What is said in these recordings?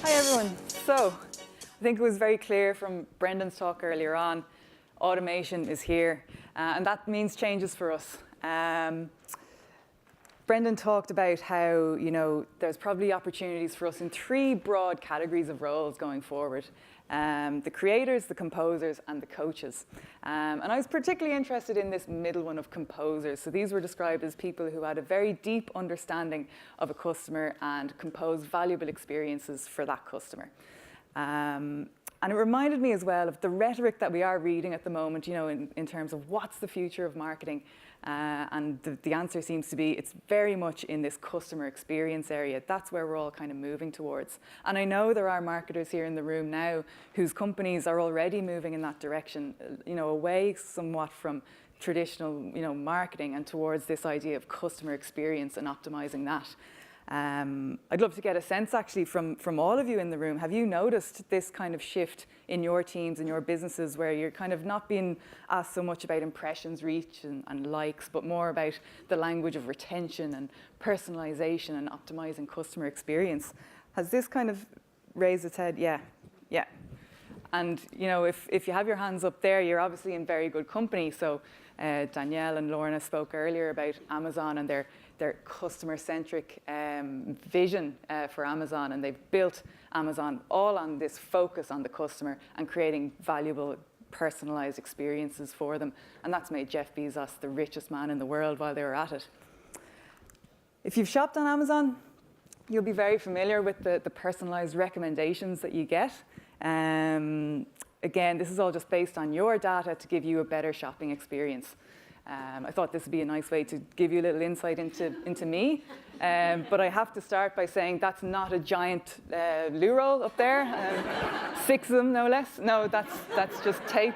Hi everyone. So, I think it was very clear from Brendan's talk earlier on, automation is here, and that means changes for us. Brendan talked about how, there's probably opportunities for us in three broad categories of roles going forward. The creators, the composers, and the coaches. And I was particularly interested in this middle one of composers. So these were described as people who had a very deep understanding of a customer and composed valuable experiences for that customer. And it reminded me as well of the rhetoric that we are reading at the moment, in terms of what's the future of marketing. And the answer seems to be it's very much in this customer experience area. That's where we're all kind of moving towards. And I know there are marketers here in the room now whose companies are already moving in that direction, away somewhat from traditional, marketing and towards this idea of customer experience and optimizing that. I'd love to get a sense actually from all of you in the room. Have you noticed this kind of shift in your teams and your businesses where you're kind of not being asked so much about impressions, reach and likes, but more about the language of retention and personalization and optimizing customer experience? Has this kind of raised its head? Yeah. And if you have your hands up there, you're obviously in very good company. So Danielle and Lorna spoke earlier about Amazon and their customer-centric vision for Amazon, and they've built Amazon all on this focus on the customer and creating valuable, personalized experiences for them. And that's made Jeff Bezos the richest man in the world while they were at it. If you've shopped on Amazon, you'll be very familiar with the personalized recommendations that you get. Again, this is all just based on your data to give you a better shopping experience. I thought this would be a nice way to give you a little insight into me. But I have to start by saying that's not a giant loo roll up there. 6 of them, no less. No, that's just tape.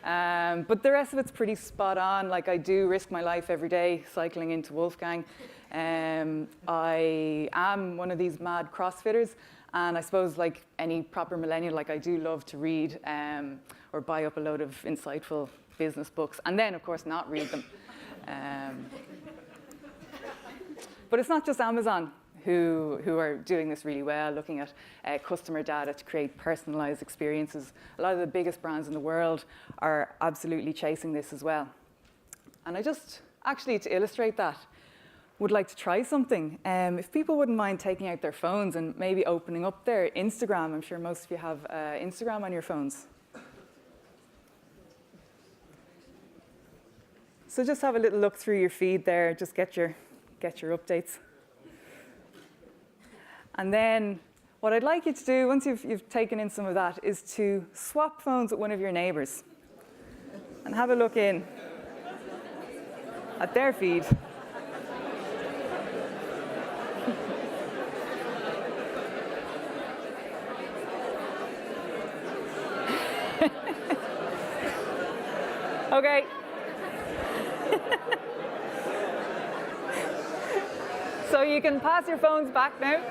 But the rest of it's pretty spot on. Like, I do risk my life every day cycling into Wolfgang. I am one of these mad CrossFitters. And I suppose, like any proper millennial, I do love to read or buy up a load of insightful business books, and then, of course, not read them. But it's not just Amazon who are doing this really well, looking at customer data to create personalized experiences. A lot of the biggest brands in the world are absolutely chasing this as well. And I just, actually, to illustrate that, would like to try something. If people wouldn't mind taking out their phones and maybe opening up their Instagram. I'm sure most of you have Instagram on your phones. So just have a little look through your feed there, just get your updates. And then what I'd like you to do, once you've taken in some of that, is to swap phones with one of your neighbors and have a look in at their feed. Okay. So you can pass your phones back now.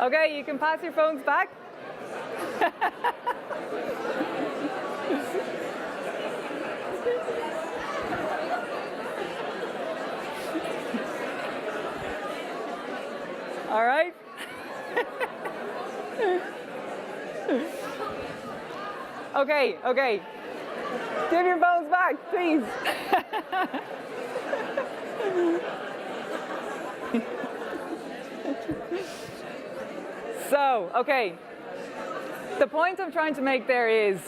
Okay, you can pass your phones back. All right. Okay. Give your phones back, please. So, okay. The point I'm trying to make there is,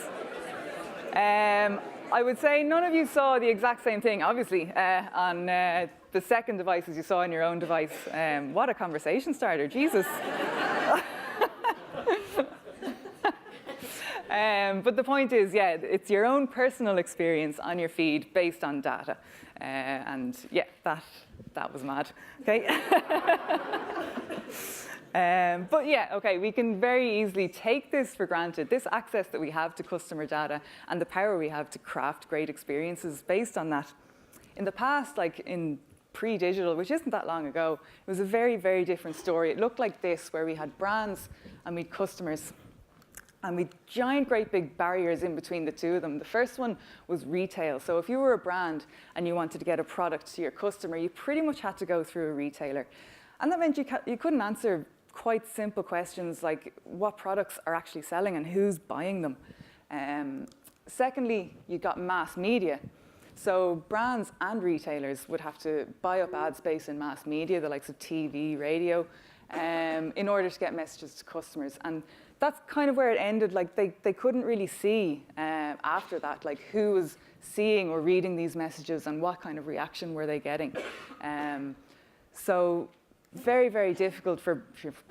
I would say none of you saw the exact same thing, obviously, on the second device as you saw on your own device. What a conversation starter, Jesus. But the point is, it's your own personal experience on your feed based on data. And yeah, that was mad, okay? But yeah, okay, we can very easily take this for granted, this access that we have to customer data and the power we have to craft great experiences based on that. In the past, like in pre-digital, which isn't that long ago, it was a very, very different story. It looked like this, where we had brands and we had customers. And with giant, great big barriers in between the two of them. The first one was retail. So if you were a brand and you wanted to get a product to your customer, you pretty much had to go through a retailer. And that meant you couldn't answer quite simple questions like what products are actually selling and who's buying them. Secondly, you got mass media. So brands and retailers would have to buy up ad space in mass media, the likes of TV, radio, in order to get messages to customers. And that's kind of where it ended. Like they couldn't really see after that, like who was seeing or reading these messages and what kind of reaction were they getting. So very, very difficult for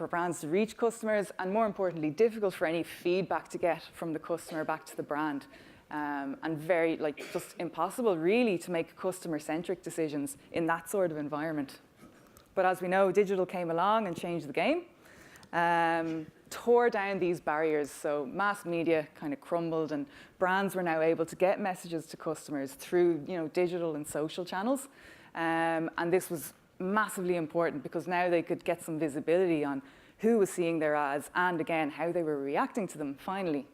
brands to reach customers, and more importantly, difficult for any feedback to get from the customer back to the brand. And very, just impossible really to make customer-centric decisions in that sort of environment. But as we know, digital came along and changed the game. Tore down these barriers, so mass media kind of crumbled, and brands were now able to get messages to customers through digital and social channels. And this was massively important because now they could get some visibility on who was seeing their ads and, again, how they were reacting to them finally.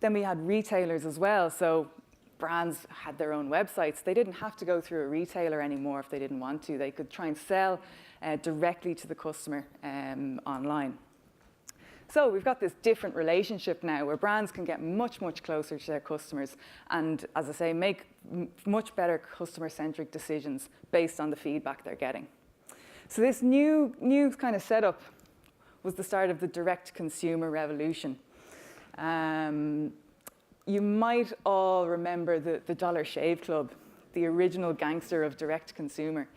Then we had retailers as well, so brands had their own websites. They didn't have to go through a retailer anymore if they didn't want to. They could try and sell directly to the customer online. So we've got this different relationship now where brands can get much, much closer to their customers and, as I say, make much better customer-centric decisions based on the feedback they're getting. So this new kind of setup was the start of the direct-to-consumer revolution. You might all remember the Dollar Shave Club, the original gangster of direct-to-consumer.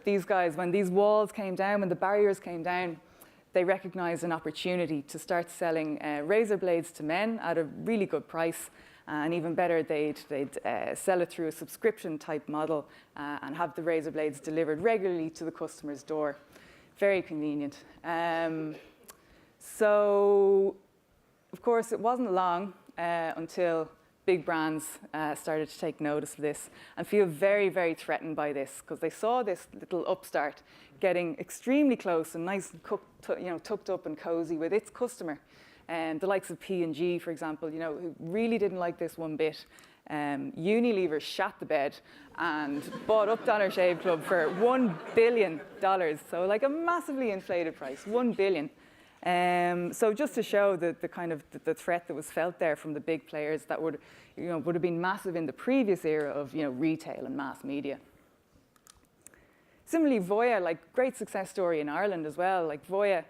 These guys, when these walls came down, when the barriers came down, they recognized an opportunity to start selling razor blades to men at a really good price. And even better, they'd sell it through a subscription type model and have the razor blades delivered regularly to the customer's door. Very convenient. So, of course, it wasn't long until big brands started to take notice of this and feel very, very threatened by this because they saw this little upstart getting extremely close and nice and tucked up and cozy with its customer. The likes of P&G, for example, who really didn't like this one bit. Unilever shat the bed and bought up Dollar Shave Club for $1 billion. So like a massively inflated price, $1 billion. So just to show the kind of the threat that was felt there from the big players that would have been massive in the previous era of retail and mass media. Similarly, Voya, like great success story in Ireland as well. Like Voya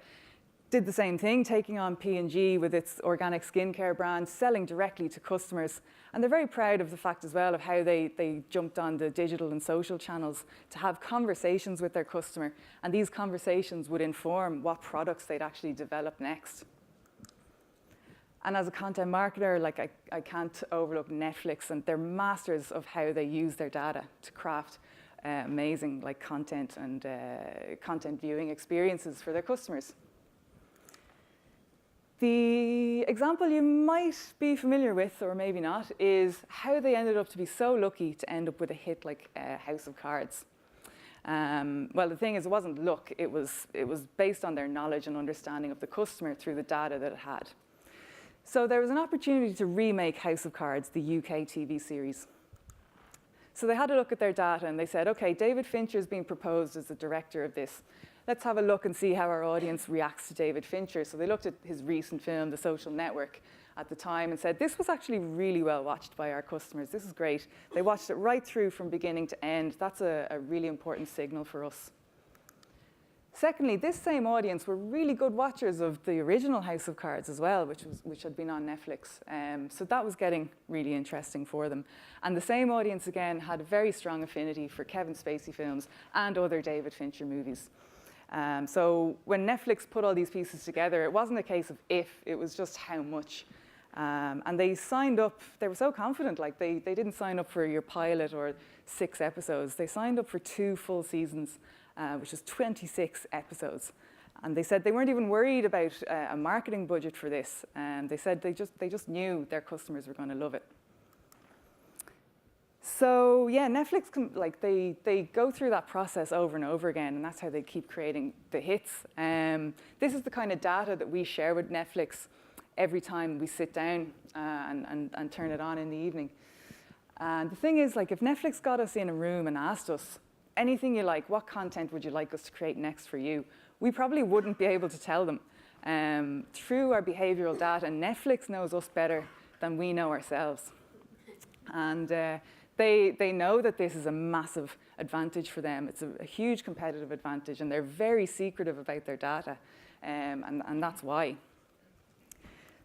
did the same thing, taking on P&G with its organic skincare brand, selling directly to customers. And they're very proud of the fact as well of how they jumped on the digital and social channels to have conversations with their customer. And these conversations would inform what products they'd actually develop next. And as a content marketer, like I can't overlook Netflix, and they're masters of how they use their data to craft amazing content and content viewing experiences for their customers. The example you might be familiar with, or maybe not, is how they ended up to be so lucky to end up with a hit like House of Cards. Well, the thing is, it wasn't luck. It was based on their knowledge and understanding of the customer through the data that it had. So there was an opportunity to remake House of Cards, the UK TV series. So they had a look at their data and they said, okay, David Fincher's being proposed as the director of this. Let's have a look and see how our audience reacts to David Fincher. So they looked at his recent film, The Social Network, at the time and said, this was actually really well watched by our customers. This is great. They watched it right through from beginning to end. That's a really important signal for us. Secondly, this same audience were really good watchers of the original House of Cards as well, which had been on Netflix. So that was getting really interesting for them. And the same audience, again, had a very strong affinity for Kevin Spacey films and other David Fincher movies. So when Netflix put all these pieces together, it wasn't a case of if, it was just how much. And they signed up, they were so confident, like they didn't sign up for your pilot or 6 episodes. They signed up for 2 full seasons, which is 26 episodes. And they said they weren't even worried about a marketing budget for this. They said they just knew their customers were going to love it. So yeah, Netflix, they go through that process over and over again, and that's how they keep creating the hits. This is the kind of data that we share with Netflix every time we sit down and turn it on in the evening. And the thing is, like, if Netflix got us in a room and asked us, anything you like, what content would you like us to create next for you? We probably wouldn't be able to tell them. Through our behavioral data, Netflix knows us better than we know ourselves. And they know that this is a massive advantage for them. It's a huge competitive advantage, and they're very secretive about their data, and that's why.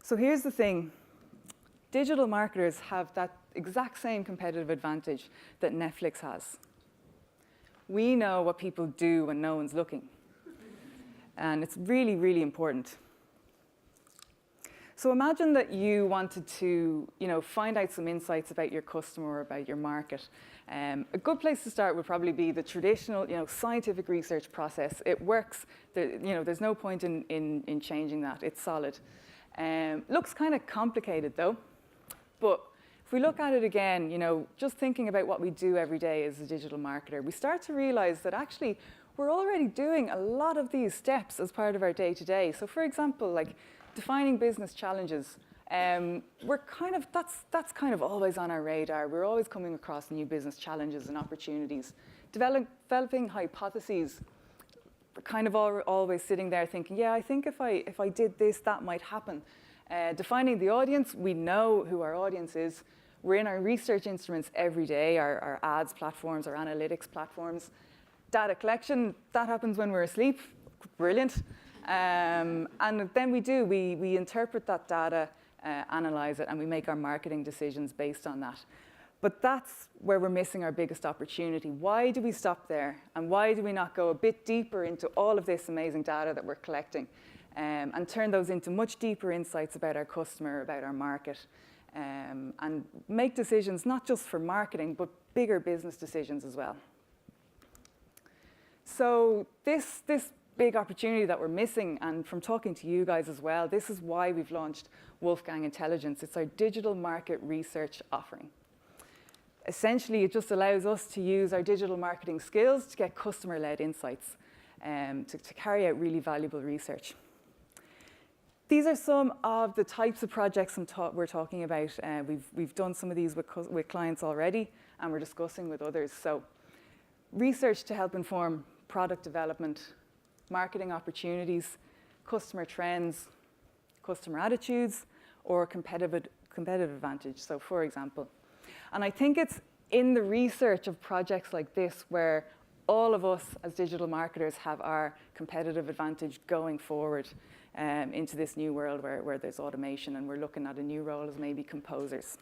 So here's the thing. Digital marketers have that exact same competitive advantage that Netflix has. We know what people do when no one's looking. And it's really, really important. So imagine that you wanted to, find out some insights about your customer or about your market. A good place to start would probably be the traditional, scientific research process. It works. There's no point in changing that. It's solid. Looks kind of complicated, though. But if we look at it again, just thinking about what we do every day as a digital marketer, we start to realize that actually we're already doing a lot of these steps as part of our day-to-day. So for example, like defining business challenges, that's kind of always on our radar. We're always coming across new business challenges and opportunities. Developing hypotheses, we're kind of always sitting there thinking, yeah, I think if I did this, that might happen. Defining the audience, we know who our audience is. We're in our research instruments every day, our ads platforms, our analytics platforms. Data collection, that happens when we're asleep. Brilliant. And then we interpret that data, analyze it, and we make our marketing decisions based on that. But that's where we're missing our biggest opportunity. Why do we stop there? And why do we not go a bit deeper into all of this amazing data that we're collecting and turn those into much deeper insights about our customer, about our market, and make decisions not just for marketing, but bigger business decisions as well. So this big opportunity that we're missing, and from talking to you guys as well, this is why we've launched Wolfgang Intelligence. It's our digital market research offering. Essentially, it just allows us to use our digital marketing skills to get customer-led insights, to carry out really valuable research. These are some of the types of projects we're talking about. We've done some of these with clients already, and we're discussing with others. So research to help inform product development, marketing opportunities, customer trends, customer attitudes, or competitive advantage, so for example. And I think it's in the research of projects like this where all of us as digital marketers have our competitive advantage going forward into this new world where there's automation, and we're looking at a new role as maybe composers.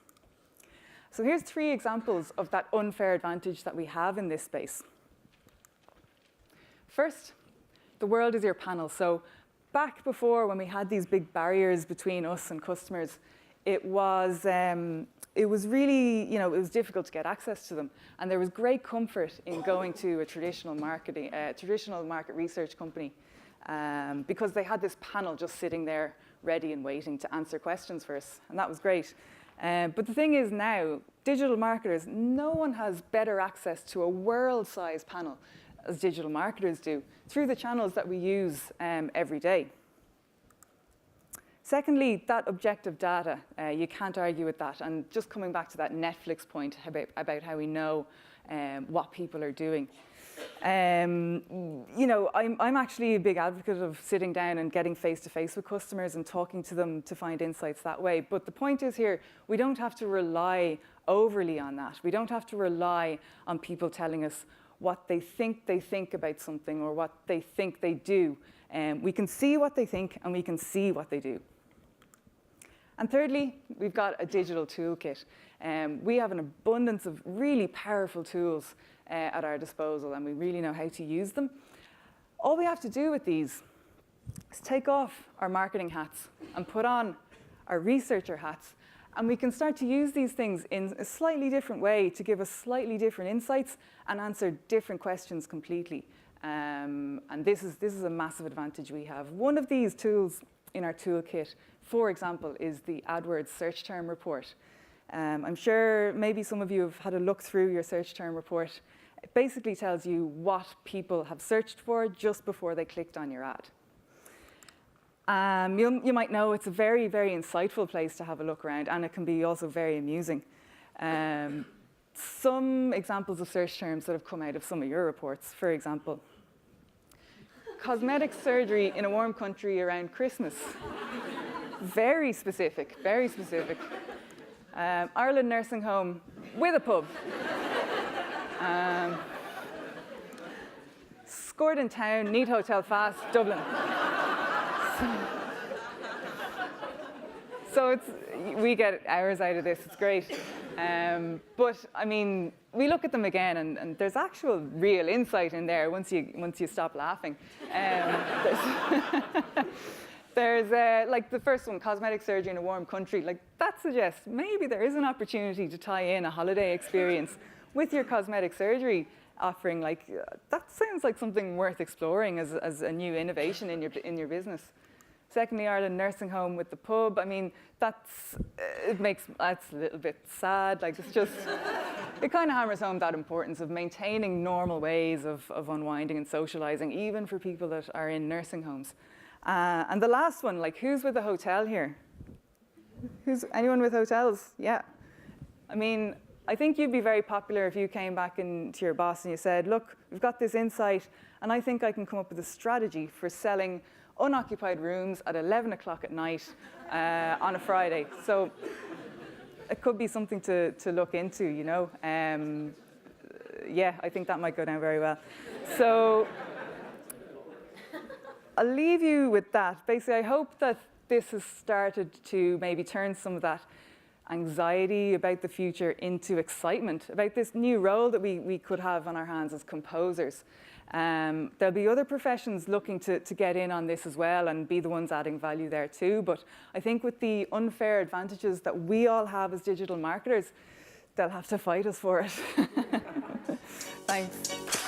So here's 3 examples of that unfair advantage that we have in this space. First, the world is your panel. So back before, when we had these big barriers between us and customers, it was really, it was difficult to get access to them. And there was great comfort in going to a traditional market research company because they had this panel just sitting there ready and waiting to answer questions for us. And that was great. But the thing is now, digital marketers, no one has better access to a world-sized panel as digital marketers do through the channels that we use every day. Secondly, that objective data, you can't argue with that. And just coming back to that Netflix point about how we know what people are doing. I'm actually a big advocate of sitting down and getting face-to-face with customers and talking to them to find insights that way. But the point is here, we don't have to rely overly on that. We don't have to rely on people telling us what they think about something or what they think they do. We can see what they think and we can see what they do. And thirdly, we've got a digital toolkit. We have an abundance of really powerful tools at our disposal, and we really know how to use them. All we have to do with these is take off our marketing hats and put on our researcher hats, and we can start to use these things in a slightly different way to give us slightly different insights and answer different questions completely. And this is a massive advantage we have. One of these tools in our toolkit, for example, is the AdWords search term report. I'm sure maybe some of you have had a look through your search term report. It basically tells you what people have searched for just before they clicked on your ad. You might know it's a very, very insightful place to have a look around, and it can be also very amusing. Some examples of search terms that have come out of some of your reports, for example, cosmetic surgery in a warm country around Christmas. Very specific, very specific. Ireland nursing home with a pub. Scored in town, neat hotel fast, Dublin. So we get hours out of this, it's great. But I mean, we look at them again, and there's actual real insight in there once you stop laughing. There's like the first one, cosmetic surgery in a warm country. Like that suggests maybe there is an opportunity to tie in a holiday experience with your cosmetic surgery offering. Like that sounds like something worth exploring as a new innovation in your business. Secondly, Ireland nursing home with the pub. I mean, that's a little bit sad. Like it kind of hammers home that importance of maintaining normal ways of unwinding and socializing, even for people that are in nursing homes. And the last one, like who's with a hotel here? Anyone with hotels? Yeah. I mean, I think you'd be very popular if you came back into your boss and you said, look, we've got this insight, and I think I can come up with a strategy for selling unoccupied rooms at 11 o'clock at night on a Friday. So it could be something to look into, you know. Yeah, I think that might go down very well. So I'll leave you with that. Basically, I hope that this has started to maybe turn some of that anxiety about the future into excitement, about this new role that we could have on our hands as composers. There'll be other professions looking to get in on this as well and be the ones adding value there too. But I think with the unfair advantages that we all have as digital marketers, they'll have to fight us for it. Thanks.